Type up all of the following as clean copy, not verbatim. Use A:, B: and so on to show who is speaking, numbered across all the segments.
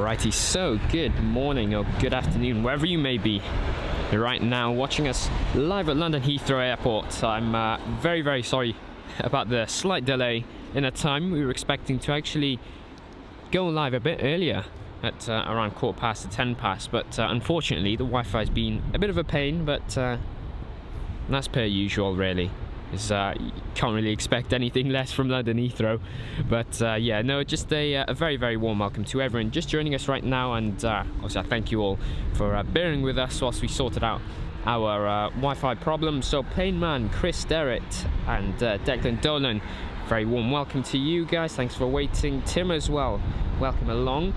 A: Alrighty, so good morning or good afternoon, wherever you may be. You're right now watching us live at London Heathrow Airport. I'm very, very sorry about the slight delay in a time. We were expecting to actually go live a bit earlier at around 10:15 to 10:15, but unfortunately the Wi-Fi's been a bit of a pain, but that's per usual really. You can't really expect anything less from London Heathrow. But yeah, no, just a very, very warm welcome to everyone just joining us right now, and obviously I thank you all for bearing with us whilst we sorted out our Wi-Fi problem. So Planeman, Chris Derritt and Declan Dolan, very warm welcome to you guys. Thanks for waiting. Tim as well, welcome along.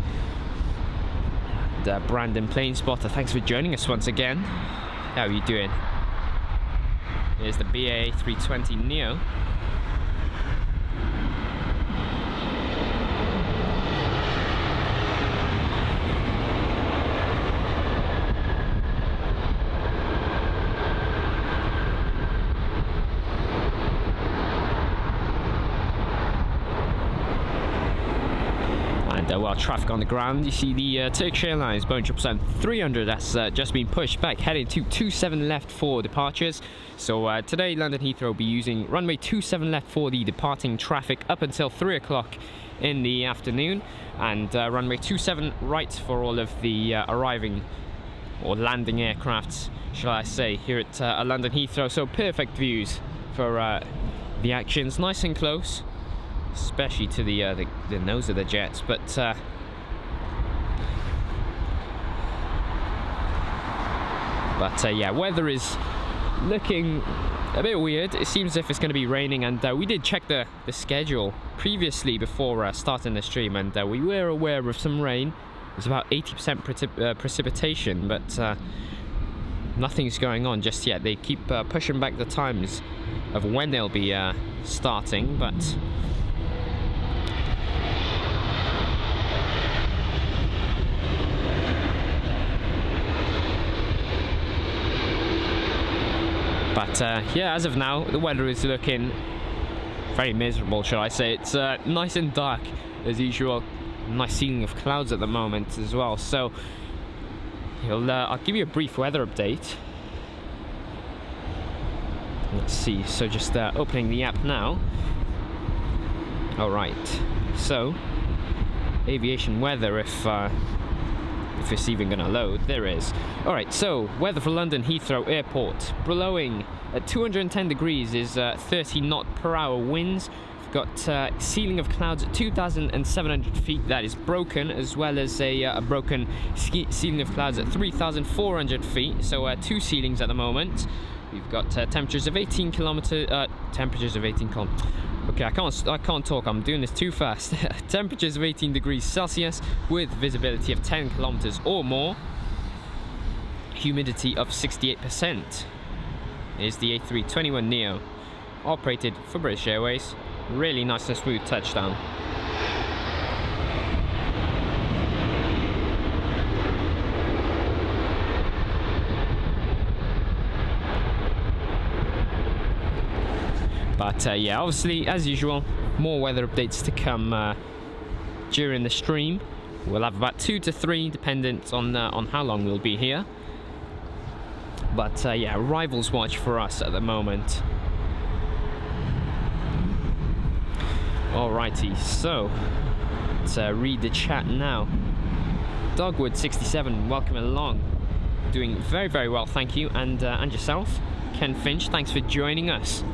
A: And Brandon Planespotter, thanks for joining us once again. How are you doing? Here's the BA 320 Neo. Well, traffic on the ground. You see the Turkish Airlines Boeing 777-300 that's just been pushed back, heading to 27 left for departures. So today London Heathrow will be using runway 27 left for the departing traffic up until 3 o'clock in the afternoon, and runway 27 right for all of the arriving or landing aircrafts, shall I say, here at London Heathrow. So perfect views for the actions, nice and close, especially to the nose of the jets. But yeah, weather is looking a bit weird. It seems as if it's going to be raining, and we did check the schedule previously before starting the stream, and we were aware of some rain. It's about 80% precipitation, but nothing's going on just yet. They keep pushing back the times of when they'll be starting, but yeah, as of now, the weather is looking very miserable, shall I say. It's nice and dark as usual. Nice ceiling of clouds at the moment as well. So I'll give you a brief weather update. Let's see. So just opening the app now. All right. So aviation weather, if it's even gonna load. There is. Alright, so weather for London Heathrow Airport. Blowing at 210 degrees is 30 knot per hour winds. We've got ceiling of clouds at 2,700 feet. That is broken, as well as a broken ceiling of clouds at 3,400 feet. So two ceilings at the moment. We've got temperatures of 18 kilometers. Okay, I can't talk. I'm doing this too fast. Temperatures of 18 degrees Celsius with visibility of 10 kilometers or more. Humidity of 68%. Here's the A321neo, operated for British Airways. Really nice and smooth touchdown. But yeah, obviously, as usual, more weather updates to come during the stream. We'll have about 2 to 3, dependent on how long we'll be here. But yeah, arrivals watch for us at the moment. Alrighty, so let's read the chat now. Dogwood67, welcome along. Doing very, very well, thank you. And yourself, Ken Finch, thanks for joining us.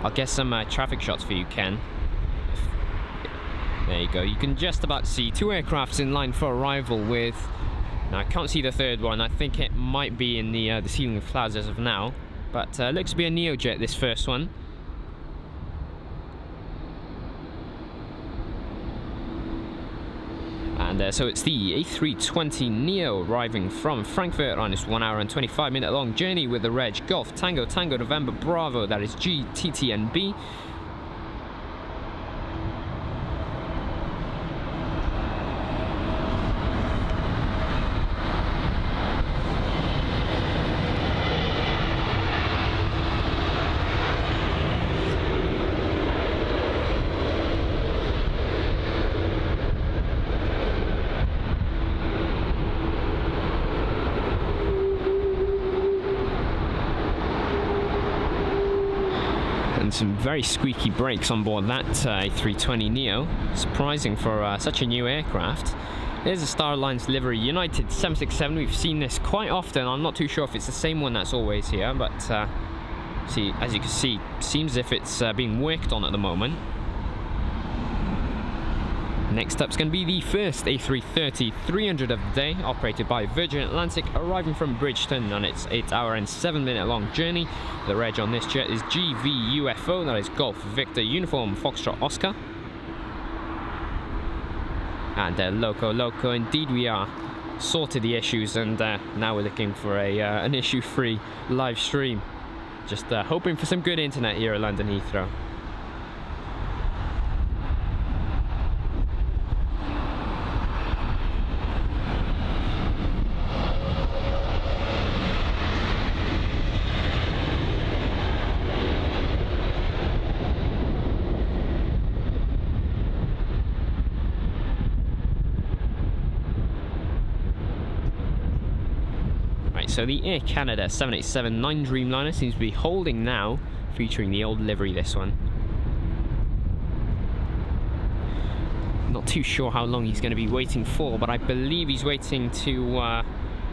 A: I'll get some traffic shots for you, Ken. There you go. You can just about see 2 aircrafts in line for arrival with... Now, I can't see the third one. I think it might be in the ceiling of clouds as of now. But looks to be a Neojet, this first one. And so it's the A320neo arriving from Frankfurt on this 1 hour and 25 minute long journey with the reg Golf Tango Tango November Bravo, that is GTTNB. some very squeaky brakes on board that A320neo. Surprising for such a new aircraft. There's a Star Alliance livery, United 767. We've seen this quite often. I'm not too sure if it's the same one that's always here, but see, as you can see, seems as if it's being worked on at the moment. Next up is going to be the first A330-300 of the day, operated by Virgin Atlantic, arriving from Bridgeton on its 8-hour and 7-minute long journey. The reg on this jet is GVUFO, that is Golf Victor Uniform Foxtrot Oscar. And loco, indeed we are. Sorted the issues, and now we're looking for an issue-free live stream. Just hoping for some good internet here at London Heathrow. So the Air Canada 787-9 Dreamliner seems to be holding now, featuring the old livery, this one. Not too sure how long he's going to be waiting for, but I believe he's waiting to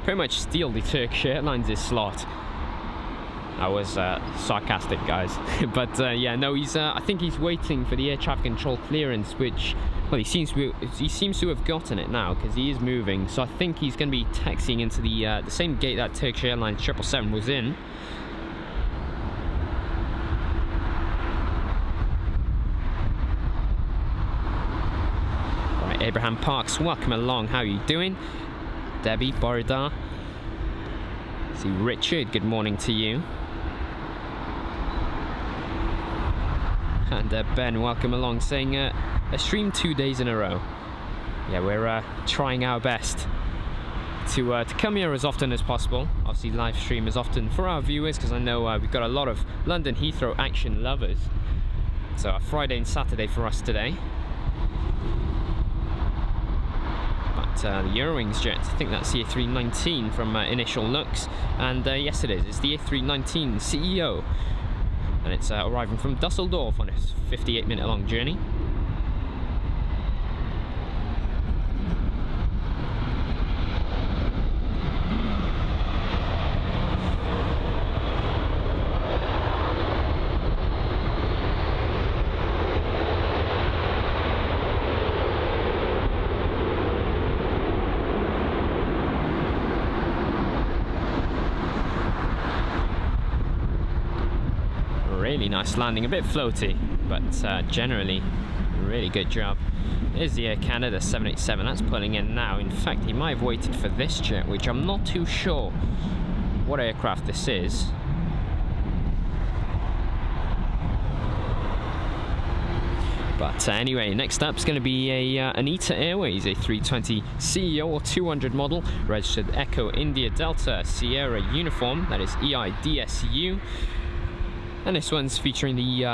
A: pretty much steal the Turkish Airlines' slot. I was sarcastic, guys. But yeah, no, he's I think he's waiting for the air traffic control clearance, which, well, he seems to have gotten it now, because he is moving. So I think he's going to be taxiing into the same gate that Turkish Airlines 777 was in. Right, Abraham Parks, welcome along. How are you doing? Debbie, Boridar. See, Richard, good morning to you. And Ben, welcome along, saying a stream 2 days in a row. Yeah, we're trying our best to come here as often as possible. Obviously live stream as often for our viewers, because I know we've got a lot of London Heathrow action lovers. So a Friday and Saturday for us today. But the Eurowings jet, I think that's the A319 from initial looks. And yes, it is. It's the A319 CEO. And it's arriving from Dusseldorf on its 58-minute long journey. Really nice landing, a bit floaty, but generally really good job. There's the Air Canada 787, that's pulling in now. In fact, he might have waited for this jet, which I'm not too sure what aircraft this is. But anyway, next up is going to be an ITA Airways A320 CEO or 200 model, registered Echo India Delta Sierra Uniform, that is EIDSU. And this one's featuring the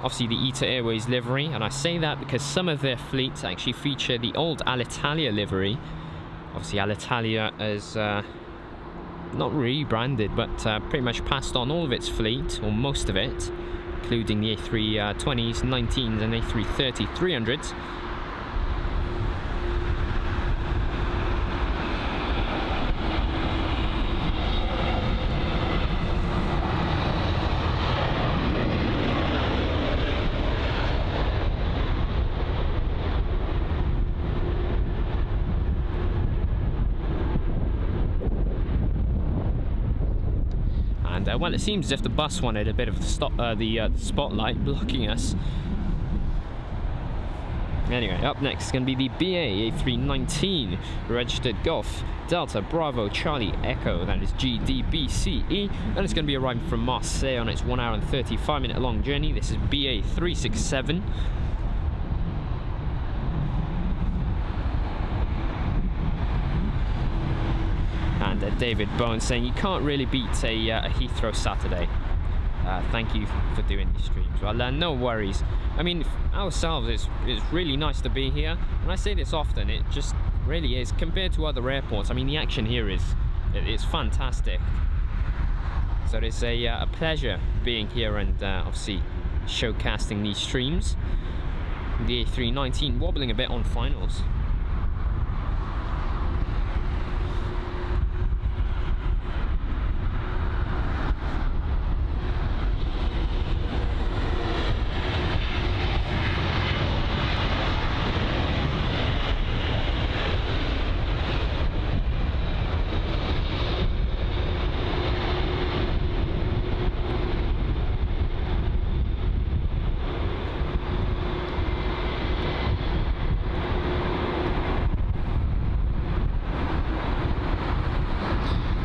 A: obviously the ITA Airways livery, and I say that because some of their fleets actually feature the old Alitalia livery. Obviously Alitalia is not rebranded, but pretty much passed on all of its fleet, or most of it, including the A320s, 19s and A330 300s. Well, it seems as if the bus wanted a bit of the spotlight blocking us. Anyway, up next is going to be the BA A319, registered Golf Delta Bravo Charlie Echo, that is GDBCE, and it's going to be arriving from Marseille on its 1 hour and 35-minute long journey. This is BA 367. And David Bowen saying you can't really beat a Heathrow Saturday. Thank you for doing these streams. Well, no worries. I mean, ourselves, it's really nice to be here, and I say this often. It just really is compared to other airports. I mean, the action here is fantastic. So it's a pleasure being here and obviously showcasing these streams. The A319 wobbling a bit on finals.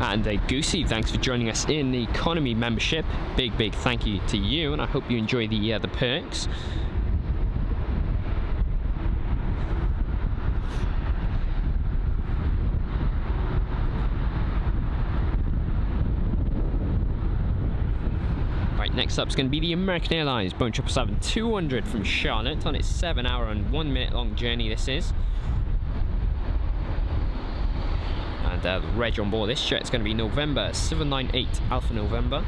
A: And Goosey, thanks for joining us in the economy membership. Big thank you to you, and I hope you enjoy the perks. Right, next up is going to be the American Airlines Boeing 777-200 from Charlotte on its 7-hour and 1 minute long journey. This is. The reg on board this jet is going to be November 798 Alpha November.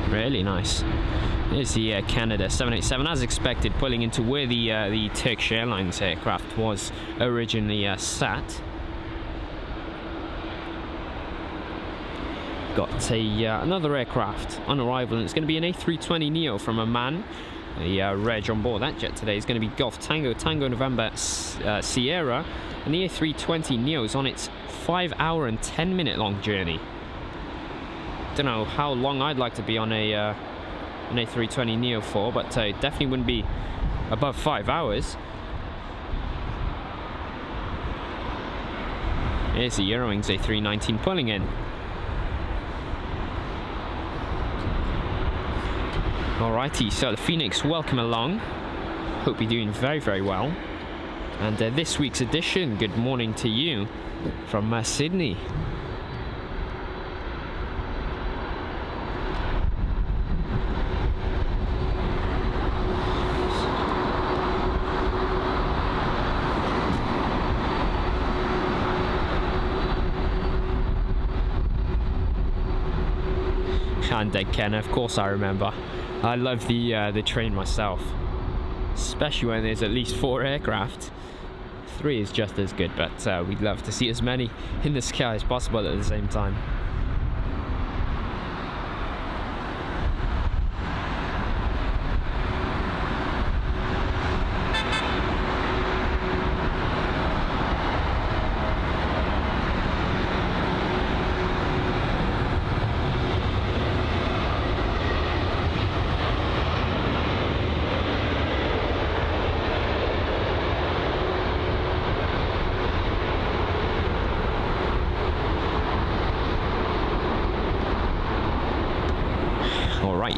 A: Really nice. Here's the Canada 787, as expected, pulling into where the Turkish Airlines aircraft was originally sat. Got another aircraft on arrival, and it's going to be an A320neo from Oman. The reg on board that jet today is going to be Golf Tango November Sierra, and the A320neo is on its 5-hour and 10 minute long journey. Don't know how long I'd like to be on an A320neo for, but it definitely wouldn't be above 5 hours. Here's the Eurowings A319 pulling in. Alrighty, so the Phoenix, welcome along. Hope you're doing very well. And this week's edition, good morning to you from Sydney. And Ken, of course I remember. I love the train myself, especially when there's at least 4 aircraft. 3 is just as good, but we'd love to see as many in the sky as possible at the same time.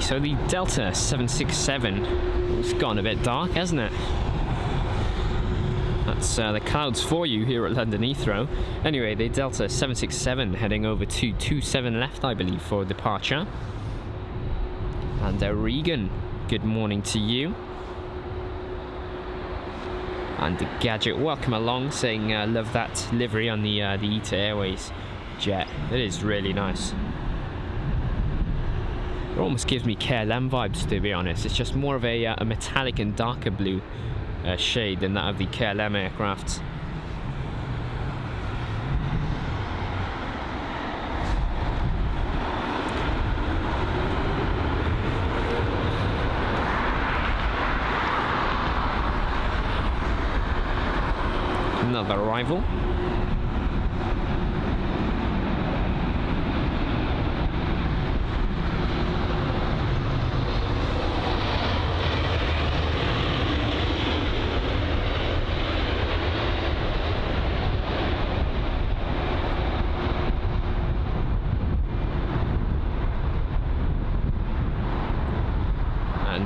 A: So the Delta 767 has gone a bit dark, hasn't it? That's the clouds for you here at London Heathrow. Anyway, the Delta 767 heading over to 27 left, I believe, for departure. And Regan, good morning to you. And the Gadget, welcome along, saying love that livery on the ETA Airways jet. It is really nice. It almost gives me KLM vibes, to be honest. It's just more of a metallic and darker blue shade than that of the KLM aircraft. Another arrival.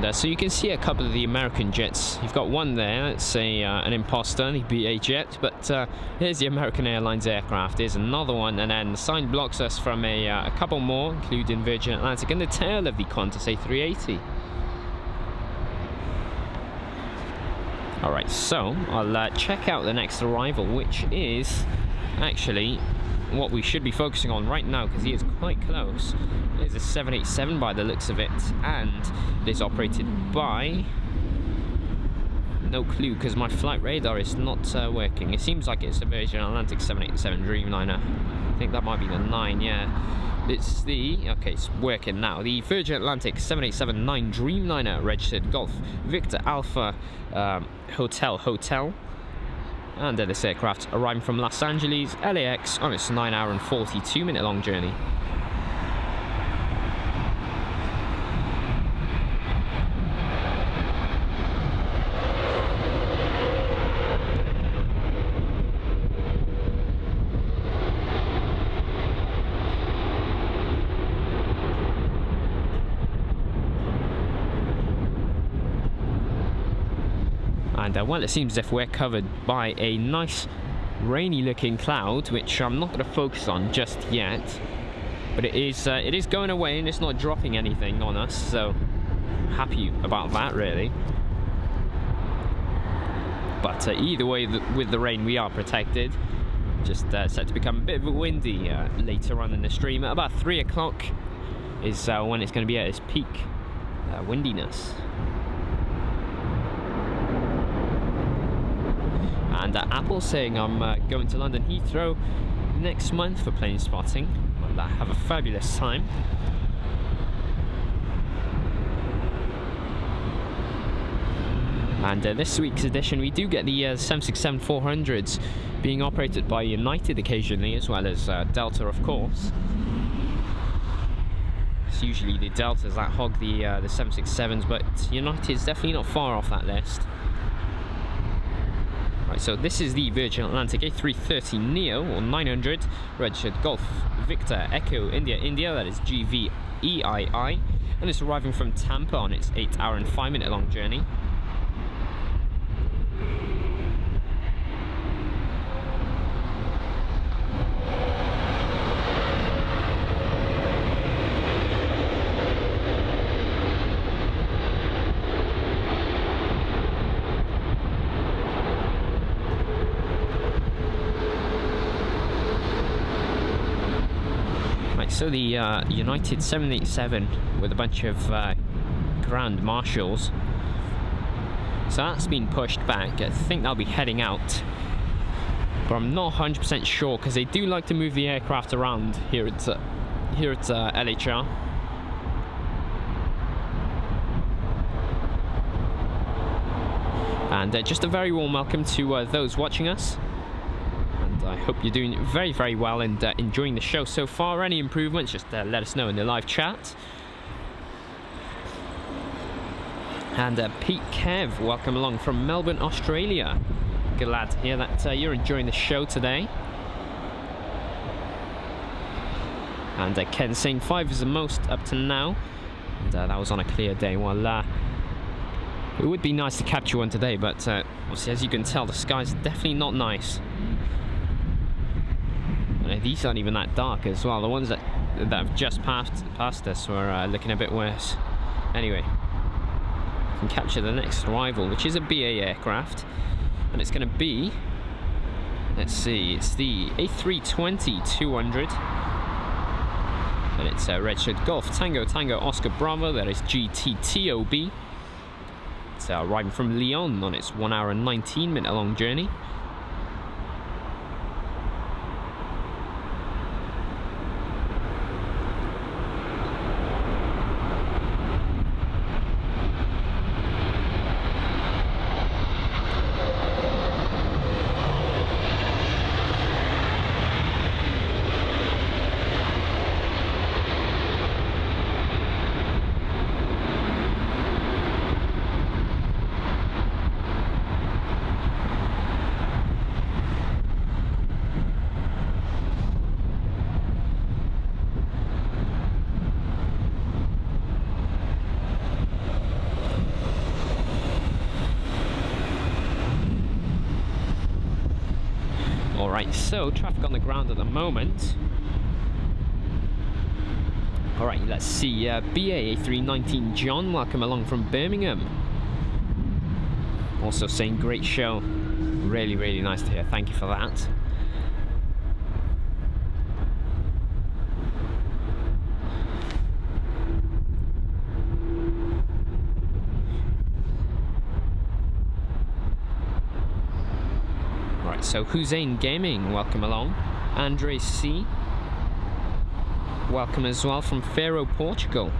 A: And so you can see a couple of the American jets. You've got one there, it's an imposter, the BA jet, but here's the American Airlines aircraft. Here's another one, and then the sign blocks us from a couple more, including Virgin Atlantic, and the tail of the Qantas A380. Alright, so I'll check out the next arrival, which is actually what we should be focusing on right now, because he is quite close. It is a 787 by the looks of it, and it is operated by... no clue, because my flight radar is not working. It seems like it's a Virgin Atlantic 787 Dreamliner. I think that might be the 9, yeah. It's the... okay, it's working now. The Virgin Atlantic 787-9 Dreamliner, registered Golf Victor Alpha Hotel. And this aircraft arriving from Los Angeles, LAX, on its 9-hour and 42-minute long journey. And well, it seems as if we're covered by a nice rainy looking cloud, which I'm not going to focus on just yet, but it is going away and it's not dropping anything on us, so happy about that really. But either way, with the rain we are protected. Just set to become a bit of a windy later on in the stream. At about 3 o'clock is when it's going to be at its peak windiness. And Apple's saying I'm going to London Heathrow next month for Planespotting. Well, have a fabulous time. And this week's edition, we do get the 767-400s being operated by United occasionally, as well as Delta, of course. It's usually the Deltas that hog the 767s, but United's definitely not far off that list. Right, so this is the Virgin Atlantic A330neo, or 900, registered Golf Victor Echo India India, that is GVEII, and it's arriving from Tampa on its 8-hour and 5-minute long journey. So the United 787 with a bunch of Grand Marshals, so that's been pushed back. I think they'll be heading out, but I'm not 100% sure, because they do like to move the aircraft around here at LHR. And just a very warm welcome to those watching us. I hope you're doing very, very well and enjoying the show so far. Any improvements, just let us know in the live chat. And Pete Kev, welcome along from Melbourne, Australia. Glad to hear that you're enjoying the show today. And Ken saying 5 is the most up to now. And that was on a clear day. Well, it would be nice to capture one today, but obviously, as you can tell, the sky's definitely not nice. These aren't even that dark as well. The ones that have just passed us were looking a bit worse. Anyway, we can capture the next arrival, which is a BA aircraft, and it's going to be, let's see, it's the A320-200, and it's registered Golf Tango Tango Oscar Bravo, that is GTTOB. It's arriving from Lyon on its 1-hour and 19-minute long journey. Right, so traffic on the ground at the moment. Alright, let's see, BA 319 John, welcome along from Birmingham. Also saying great show, really, really nice to hear, thank you for that. Right, so Hussein Gaming, welcome along. Andre C, welcome as well from Faro, Portugal.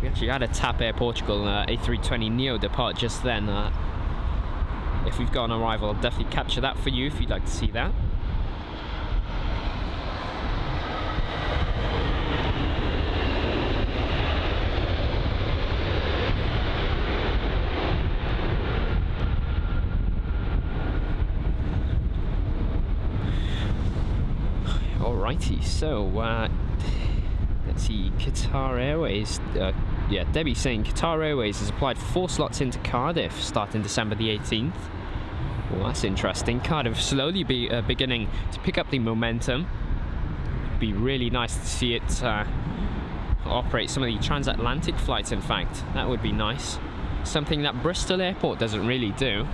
A: We actually had a TAP Air Portugal A320 Neo depart just then. If we've got an arrival, I'll definitely capture that for you if you'd like to see that. Alrighty, so let's see, Qatar Airways, yeah, Debbie's saying Qatar Airways has applied 4 slots into Cardiff starting December the 18th. Well, that's interesting. Cardiff slowly beginning to pick up the momentum. It'd be really nice to see it operate some of the transatlantic flights, in fact. That would be nice. Something that Bristol Airport doesn't really do.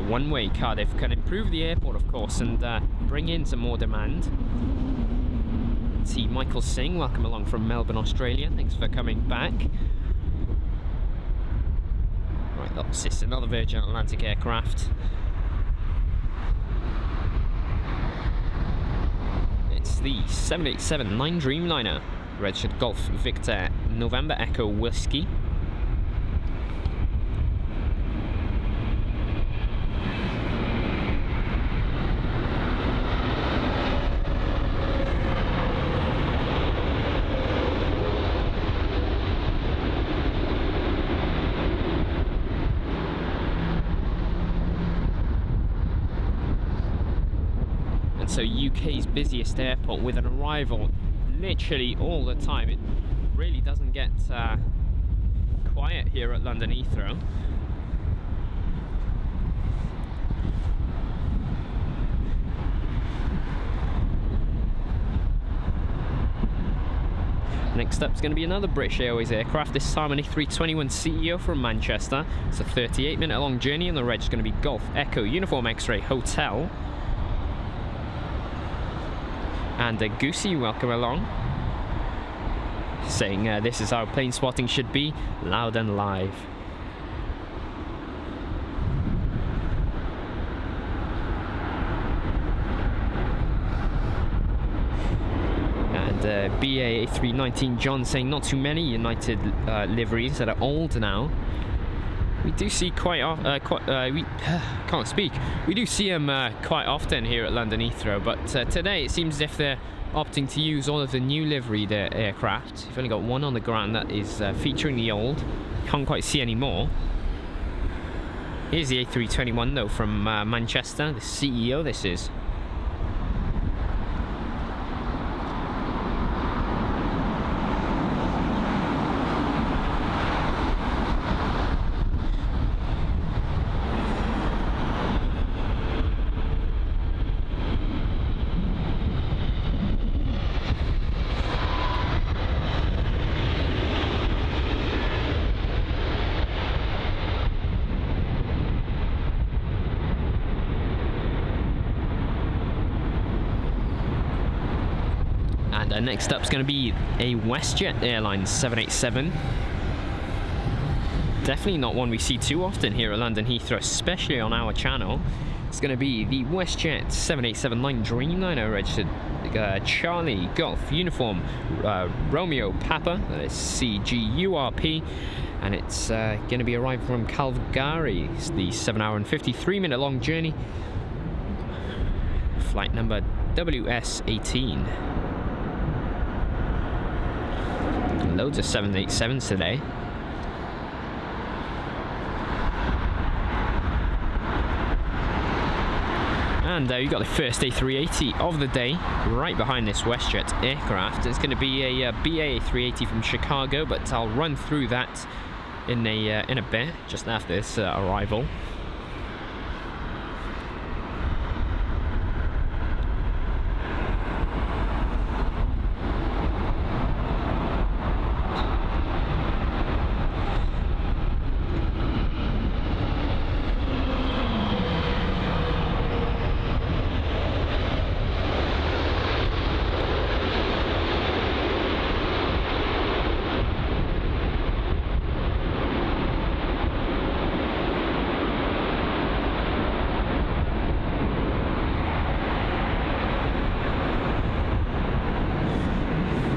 A: One-way Cardiff can improve the airport, of course, and bring in some more demand. Let's see, Michael Singh, welcome along from Melbourne, Australia. Thanks for coming back. Right, that's just another Virgin Atlantic aircraft. It's the 787-9 Dreamliner, registered Golf Victor November Echo Whiskey. So UK's busiest airport with an arrival literally all the time. It really doesn't get quiet here at London Heathrow. Next up is going to be another British Airways aircraft, this time an A321 CEO from Manchester. It's a 38-minute long journey and the reg is going to be Golf Echo Uniform X-Ray Hotel. And Goosey, welcome along, saying this is how plane spotting should be, loud and live. And BA 319 John saying not too many United liveries that are old now. We do see we can't speak. We do see them quite often here at London Heathrow, but today it seems as if they're opting to use all of the new liveried aircraft. You've only got one on the ground that is featuring the old. Can't quite see any more. Here's the A321 though from Manchester, the CEO this is. Next up is going to be a WestJet Airlines 787. Definitely not one we see too often here at London Heathrow, especially on our channel. It's going to be the WestJet 787-9 Dreamliner, registered Charlie Golf Uniform Romeo Papa, that is CGURP, and it's going to be arriving from Calgary. It's the 7-hour and 53-minute long journey. Flight number WS18. Loads of 787s today. And you got the first A380 of the day right behind this WestJet aircraft. It's going to be a BA 380 from Chicago, but I'll run through that in a bit, just after this arrival.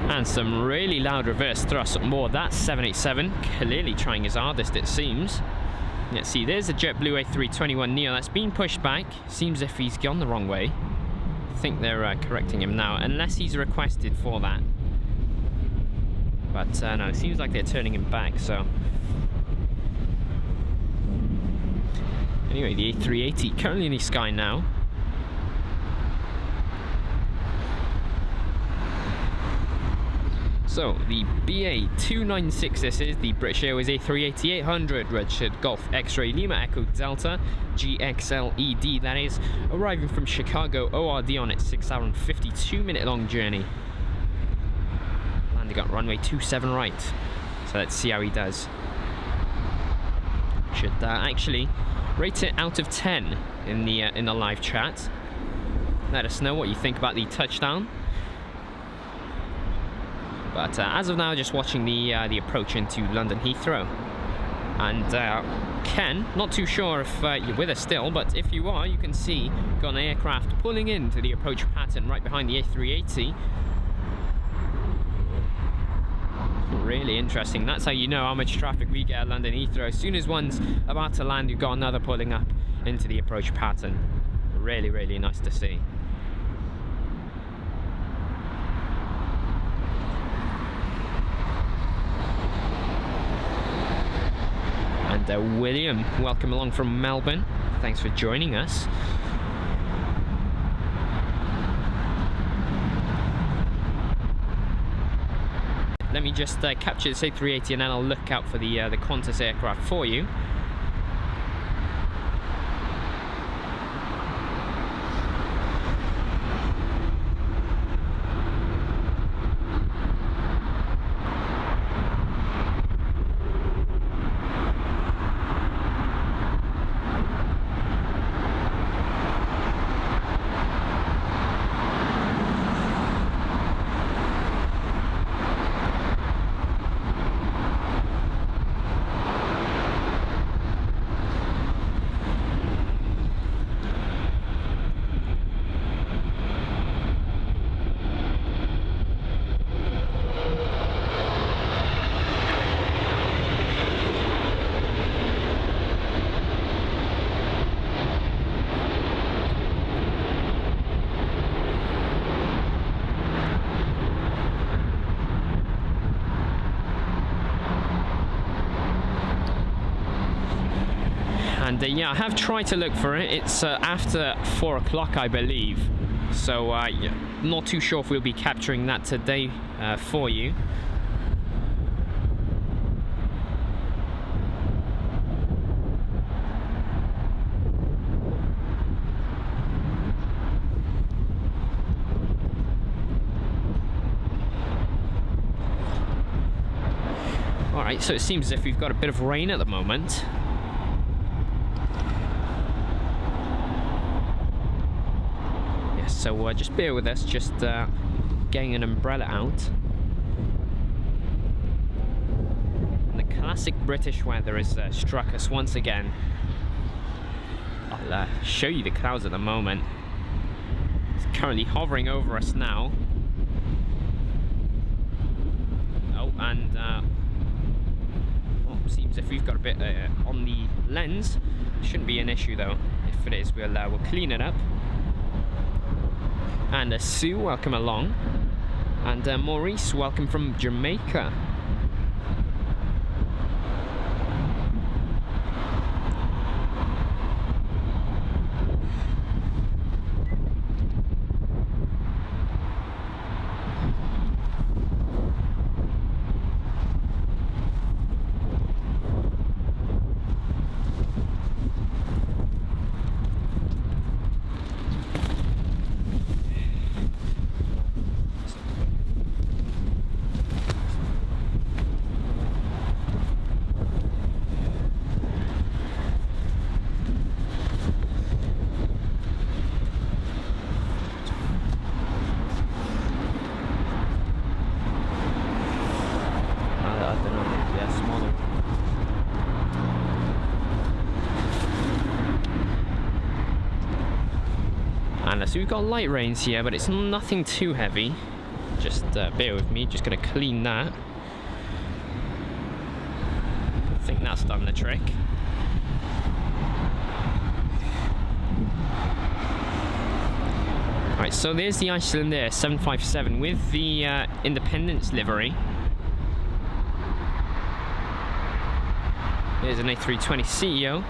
A: And some really loud reverse thrust on board that 787, clearly trying his hardest, it seems. Let's see, there's a JetBlue A321neo that's been pushed back. Seems as if he's gone the wrong way. I think they're correcting him now, unless he's requested for that. But no, it seems like they're turning him back, so... Anyway, the A380 currently in the sky now. So, the BA296, this is the British Airways A380-800, registered Golf X-Ray Lima Echo Delta, GXLED, that is, arriving from Chicago ORD on its 6-hour and 52-minute long journey. Landing at runway 27 right. So let's see how he does. Should actually rate it out of 10 in the live chat. Let us know what you think about the touchdown. But as of now, just watching the approach into London Heathrow. And Ken, not too sure if you're with us still, but if you are, you can see got an aircraft pulling into the approach pattern right behind the A380. Really interesting. That's how you know how much traffic we get at London Heathrow. As soon as one's about to land, you've got another pulling up into the approach pattern. Really, really nice to see. And William, welcome along from Melbourne. Thanks for joining us. Let me just capture this A380 and then I'll look out for the Qantas aircraft for you. And yeah, I have tried to look for it. It's after 4 o'clock, I believe. So yeah, not too sure if we'll be capturing that today for you. Alright, so it seems as if we've got a bit of rain at the moment. So just bear with us, just getting an umbrella out. And the classic British weather has struck us once again. I'll show you the clouds at the moment. It's currently hovering over us now. Oh, and well, seems if we've got a bit on the lens. Shouldn't be an issue though. If it is, we'll clean it up. And Sue, welcome along. And Maurice, welcome from Jamaica. And so we've got light rains here, but it's nothing too heavy. Just bear with me, just gonna clean that. I think that's done the trick. Right, so there's the Iceland Air 757 with the Independence livery. Here's an A320 CEO.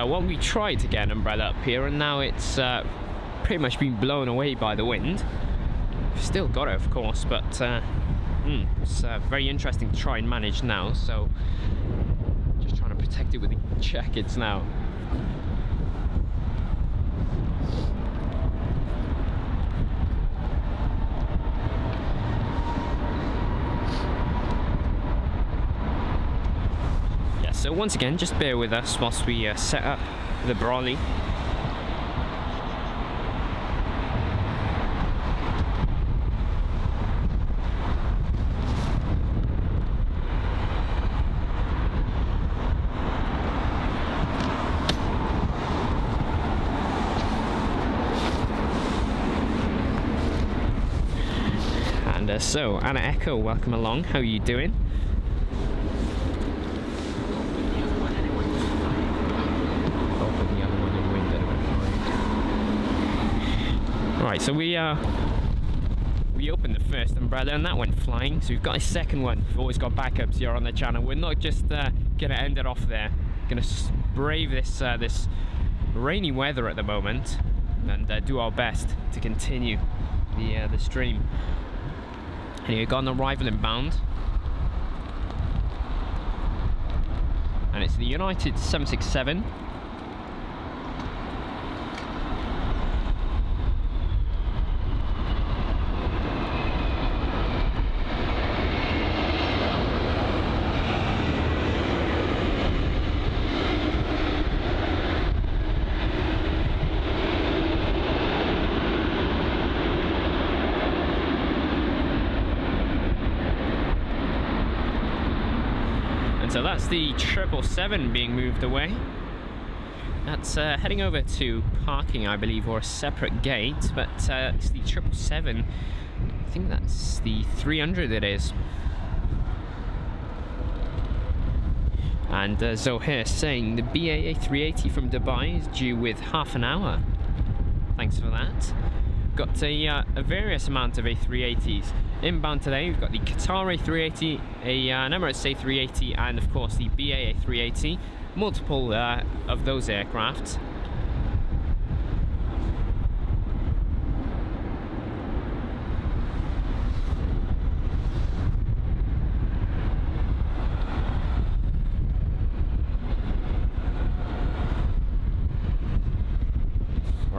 A: Well, we tried to get an umbrella up here, and now it's pretty much been blown away by the wind. We've still got it, of course, but it's very interesting to try and manage now. So, just trying to protect it with the jackets now. So once again, just bear with us whilst we set up the Brawley. And so, Anna Echo, welcome along. How are you doing? Right, so we opened the first umbrella and that went flying, so we've got a second one. We've always got backups here on the channel. We're not just gonna end it off there. Gonna brave this this rainy weather at the moment and do our best to continue the stream. Anyway, we've got an arrival inbound, and it's the United 767. So that's the 777 being moved away. That's heading over to parking, I believe, or a separate gate, but it's the 777. I think that's the 300 it is. And Zohair saying the BA 380 from Dubai is due with half an hour. Thanks for that. Got a various amount of A380s inbound today. We've got the Qatar A380, an Emirates A380, and of course the BA A380. Multiple of those aircraft.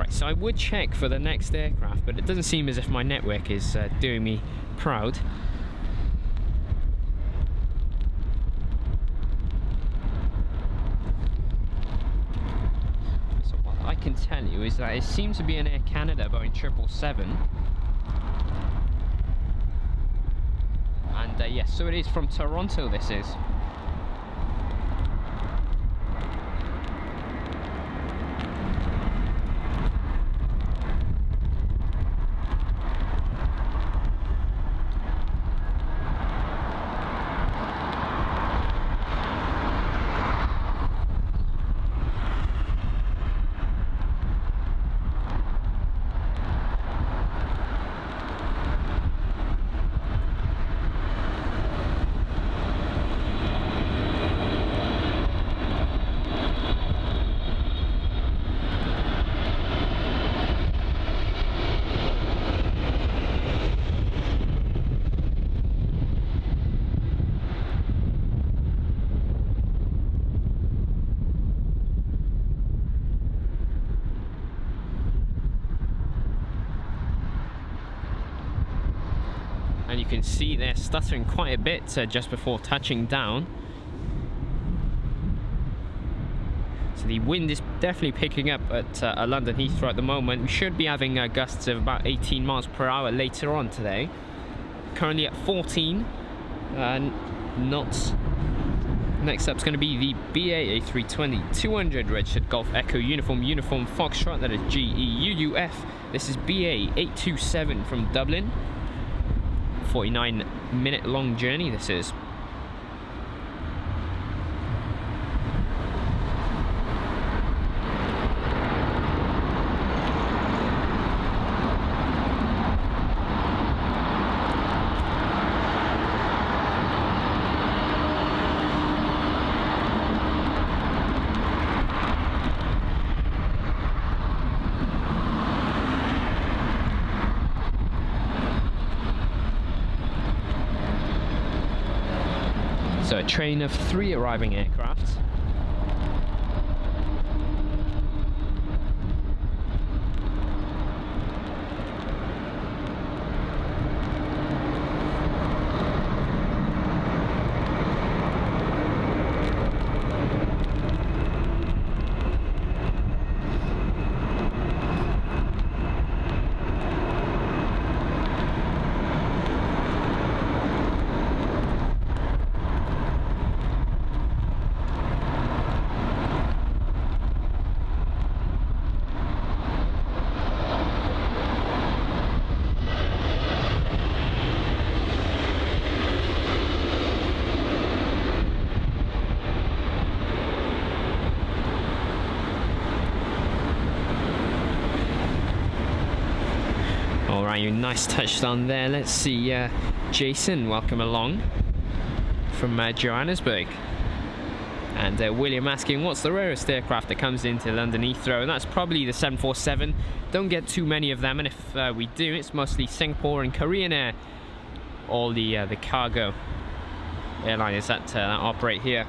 A: So I would check for the next aircraft, but it doesn't seem as if my network is doing me proud. So what I can tell you is that it seems to be an Air Canada Boeing 777. And yes, so it is from Toronto, this is. And you can see they're stuttering quite a bit just before touching down. the wind is definitely picking up at London Heathrow at the moment. We should be having gusts of about 18 miles per hour later on today. Currently at 14 knots. Next up is going to be the BA A320-200 registered Golf Echo Uniform Foxtrot. That is GEUUF. This is BA 827 from Dublin. 49-minute long journey this is. So a train of 3 arriving aircraft. Alright, nice touchdown there. Let's see, Jason, welcome along from Johannesburg. And William asking, what's the rarest aircraft that comes into London Heathrow? And that's probably the 747. Don't get too many of them, and if we do, it's mostly Singapore and Korean Air. All the cargo airliners that operate here.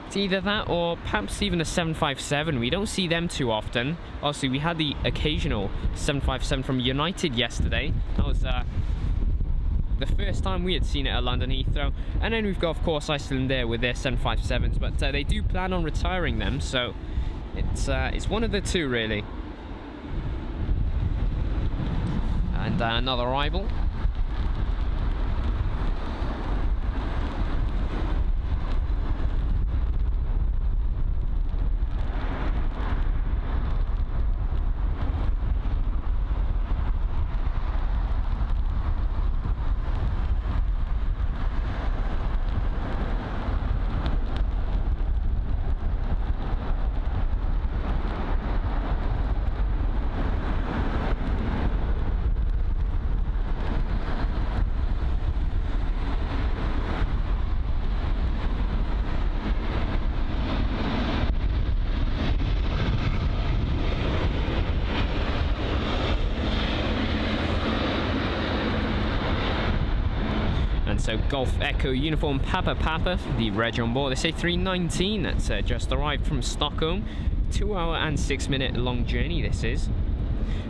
A: It's either that or perhaps even a 757. We don't see them too often. Obviously, we had the occasional 757 from United yesterday. That was the first time we had seen it at London Heathrow. And then we've got, of course, Iceland Air with their 757s, but they do plan on retiring them, so it's one of the two, really. And another arrival. So Golf Echo Uniform Papa, the reg on board. They say 319. That's just arrived from Stockholm. 2 hour and 6 minute long journey this is.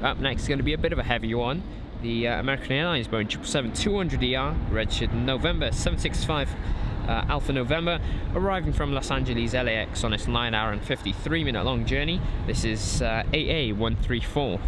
A: Up next is going to be a bit of a heavy one. The American Airlines Boeing 777-200ER, registered November 765 Alpha November, arriving from Los Angeles LAX on its 9 hour and 53 minute long journey. This is AA134.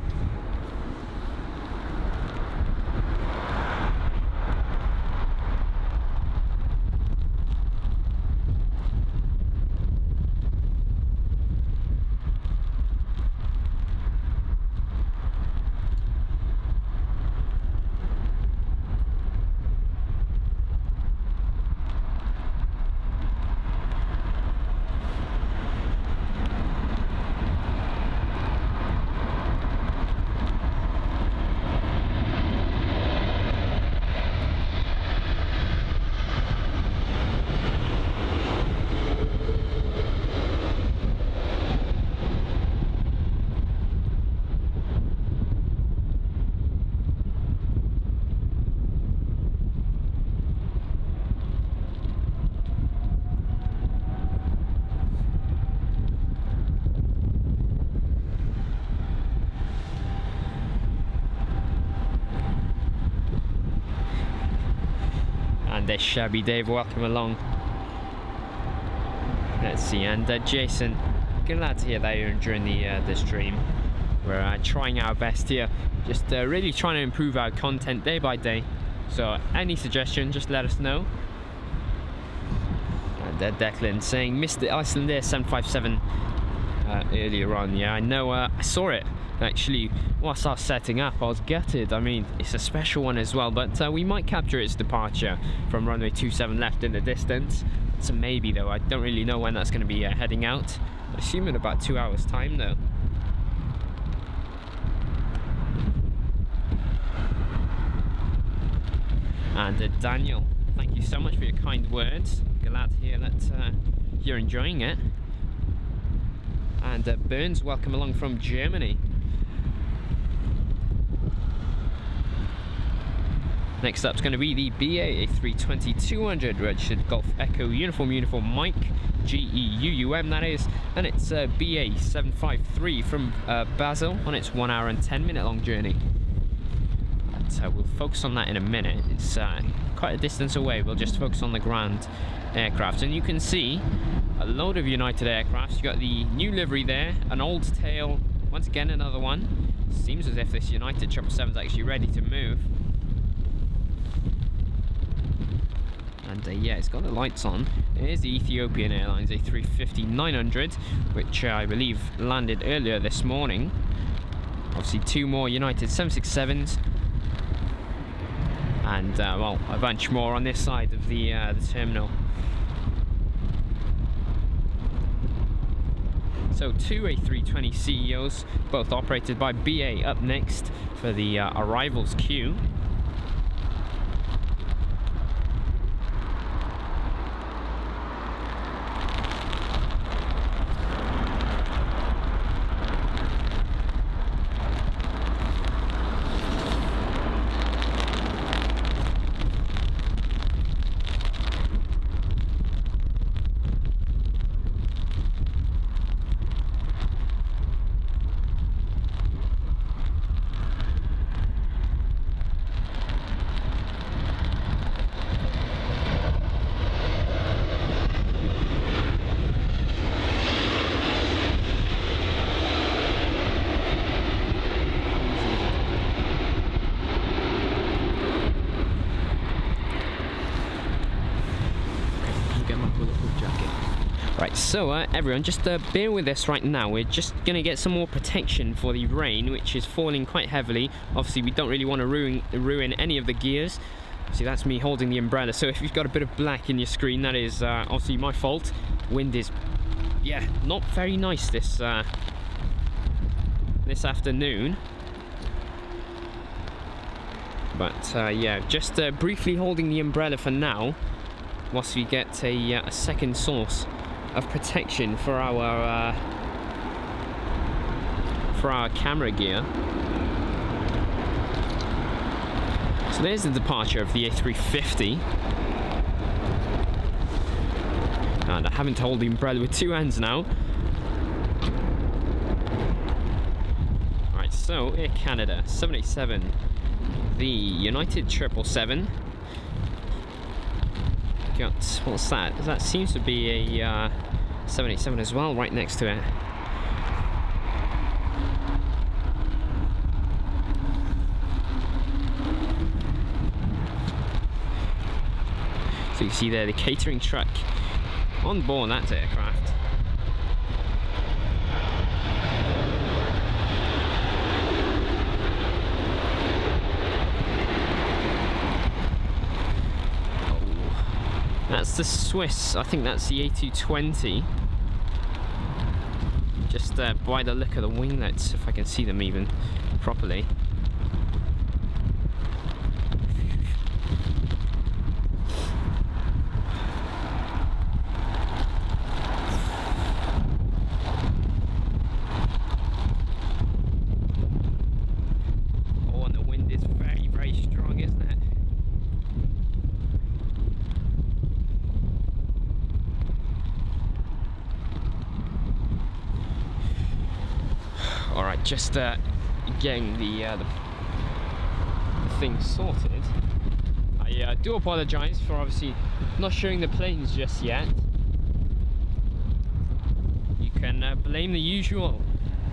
A: There's Shabby Dave, welcome along. Let's see, and Jason glad to hear that you're enjoying the stream. We're trying our best here, just really trying to improve our content day by day. So any suggestion, just let us know. And Declan saying missed the Icelandair 757 earlier on. Yeah, I know. I saw it actually whilst I was setting up. I was gutted. I mean, it's a special one as well, but we might capture its departure from runway 27 left in the distance. It's a maybe though. I don't really know when that's going to be heading out. I assume in about 2 hours time though. And Daniel, thank you so much for your kind words. Glad to hear that you're enjoying it. And Burns, welcome along from Germany. Next up is going to be the BA A320-200 registered Golf Echo Uniform Mike, GEUUM that is, and it's BA 753 from Basel on its 1 hour and 10 minute long journey. We'll focus on that in a minute. It's quite a distance away. We'll just focus on the ground aircraft, and you can see a load of United aircraft. You've got the new livery there, an old tail, once again another one. Seems as if this United 777 is actually ready to move. And yeah, it's got the lights on. Here's the Ethiopian Airlines A350-900, which I believe landed earlier this morning. Obviously 2 more United 767s. And well, a bunch more on this side of the terminal. So 2 A320 CEOs, both operated by BA, up next for the arrivals queue. Right, so everyone, just bear with us right now. We're just going to get some more protection for the rain, which is falling quite heavily. Obviously, we don't really want to ruin any of the gears. See, that's me holding the umbrella. So if you've got a bit of black in your screen, that is obviously my fault. Wind is, yeah, not very nice this afternoon. But yeah, just briefly holding the umbrella for now, whilst we get a second source of protection for our camera gear. So there's the departure of the A350, and I'm having to hold the umbrella with 2 hands now. Right, so Air Canada 787, the United 777. Got, what's that? That seems to be a 787 as well, right next to it. So you see there the catering truck on board that aircraft. That's the Swiss, I think that's the A220. Just by the look of the winglets, if I can see them even properly. Oh, and the wind is very, very strong, isn't it? Alright, just getting the thing sorted. I do apologise for obviously not showing the planes just yet. You can can blame the usual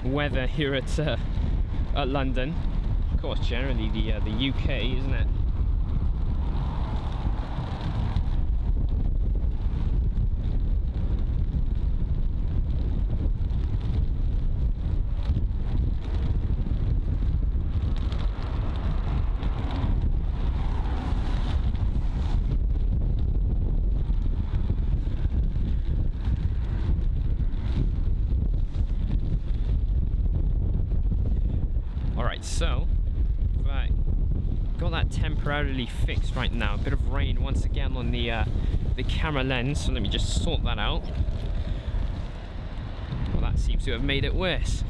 A: weather here at London. Of course, generally the UK, isn't it? So, right, got that temporarily fixed right now. A bit of rain once again on the camera lens, so let me just sort that out. Well, that seems to have made it worse.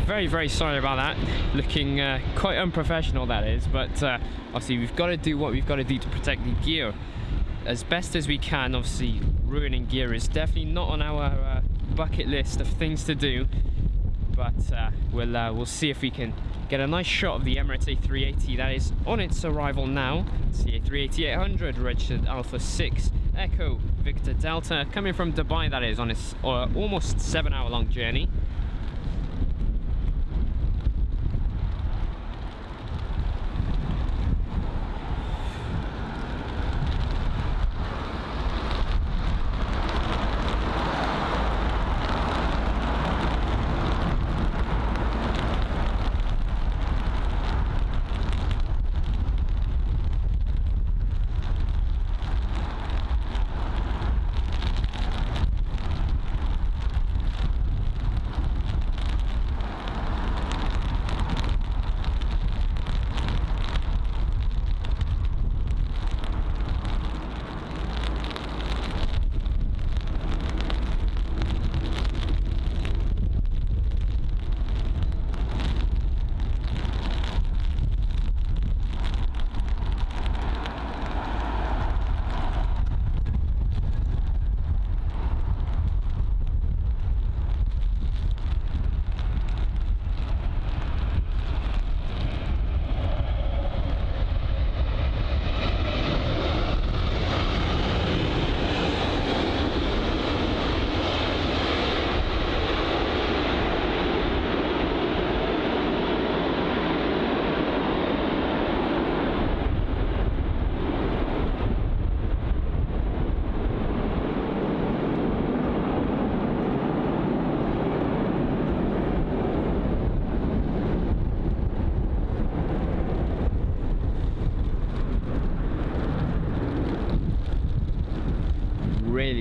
A: Right, very sorry about that. Looking quite unprofessional, that is, but obviously we've got to do what we've got to do to protect the gear as best as we can. Obviously ruining gear is definitely not on our bucket list of things to do, but we'll see if we can get a nice shot of the Emirates A380 that is on its arrival now. It's the A380-800 registered Alpha 6 Echo Victor Delta, coming from Dubai, that is, on its almost 7-hour long journey.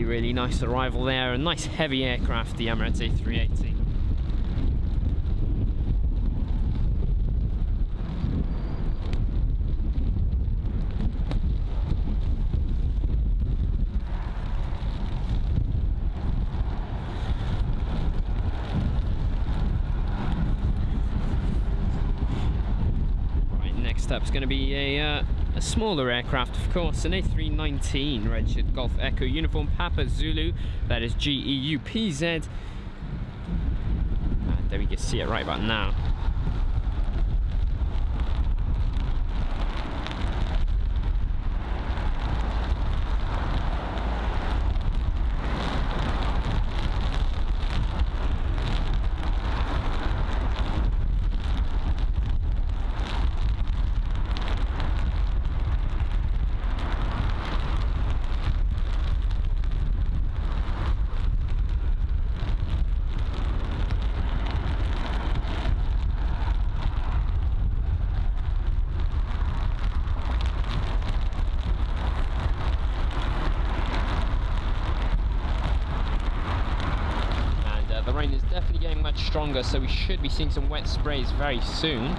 A: Really nice arrival there, a nice heavy aircraft, the Emirates A380. Right, next up is going to be a smaller aircraft, of course, an A319 registered Golf Echo Uniform Papa Zulu, that is GEUPZ. There we can see it right about now. Rain is definitely getting much stronger, so we should be seeing some wet sprays very soon.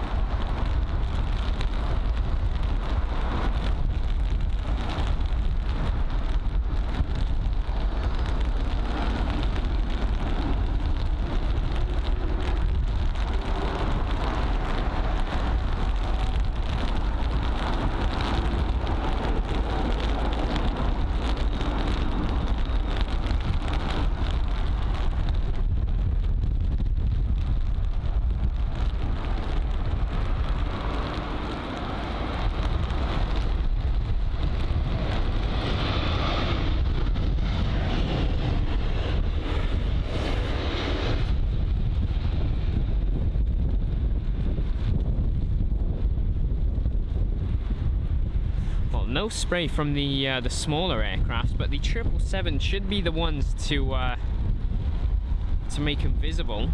A: no spray from the smaller aircraft, but the 777 should be the ones to make them visible.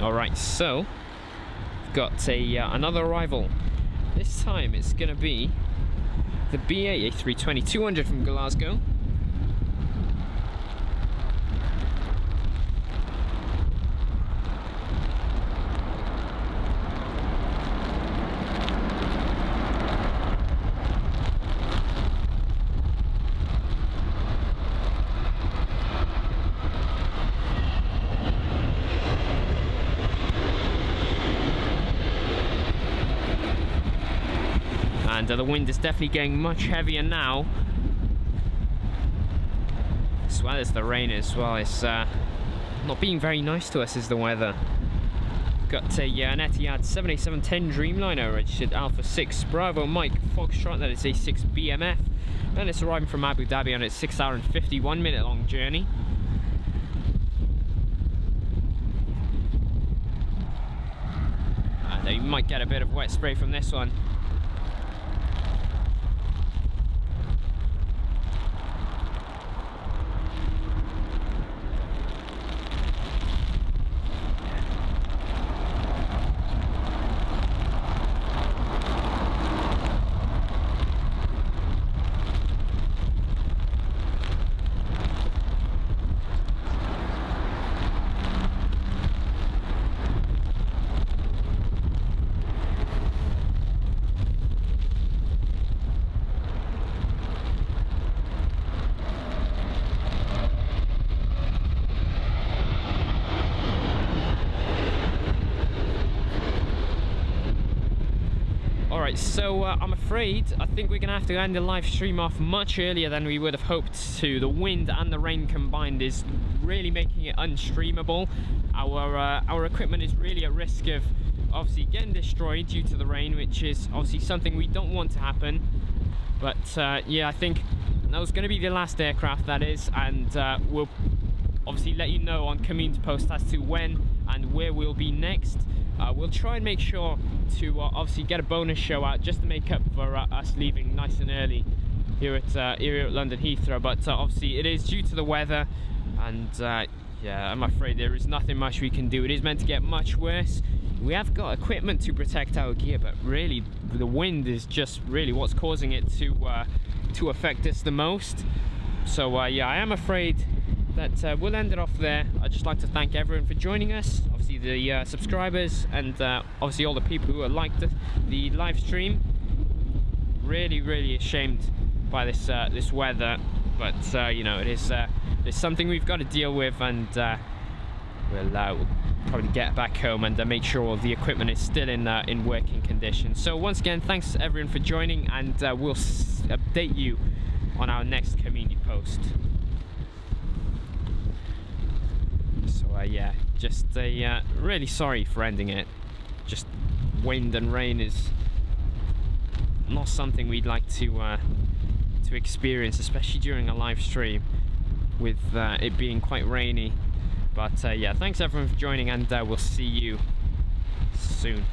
A: Alright, so we've got another arrival. This time it's going to be the BA A320-200 from Glasgow. And the wind is definitely getting much heavier now, as well as the rain as well. It's not being very nice to us, is the weather. We've got an Etihad 787-10 Dreamliner registered Alpha 6 Bravo Mike Foxtrot. That is a 6 BMF, and it's arriving from Abu Dhabi on its 6-hour and 51-minute long journey. And you might get a bit of wet spray from this one. Alright, so I'm afraid I think we're going to have to end the live stream off much earlier than we would have hoped to. The wind and the rain combined is really making it unstreamable. Our equipment is really at risk of obviously getting destroyed due to the rain, which is obviously something we don't want to happen. But yeah, I think that was going to be the last aircraft, that is, and we'll obviously let you know on community post as to when and where we'll be next. We'll try and make sure to obviously get a bonus show out just to make up for us leaving nice and early here at London Heathrow, but obviously it is due to the weather, and yeah, I'm afraid there is nothing much we can do. It is meant to get much worse. We have got equipment to protect our gear, but really the wind is just really what's causing it to affect us the most. So yeah, I am afraid that we'll end it off there. I'd just like to thank everyone for joining us, obviously the subscribers, and obviously all the people who have liked the live stream. Really ashamed by this weather, but you know, it's something we've got to deal with, and we'll probably get back home and make sure all the equipment is still in working condition. So once again, thanks everyone for joining, and we'll update you on our next community post. So yeah, just really sorry for ending it. Just wind and rain is not something we'd like to experience, especially during a live stream with it being quite rainy. But yeah, thanks everyone for joining, and we'll see you soon.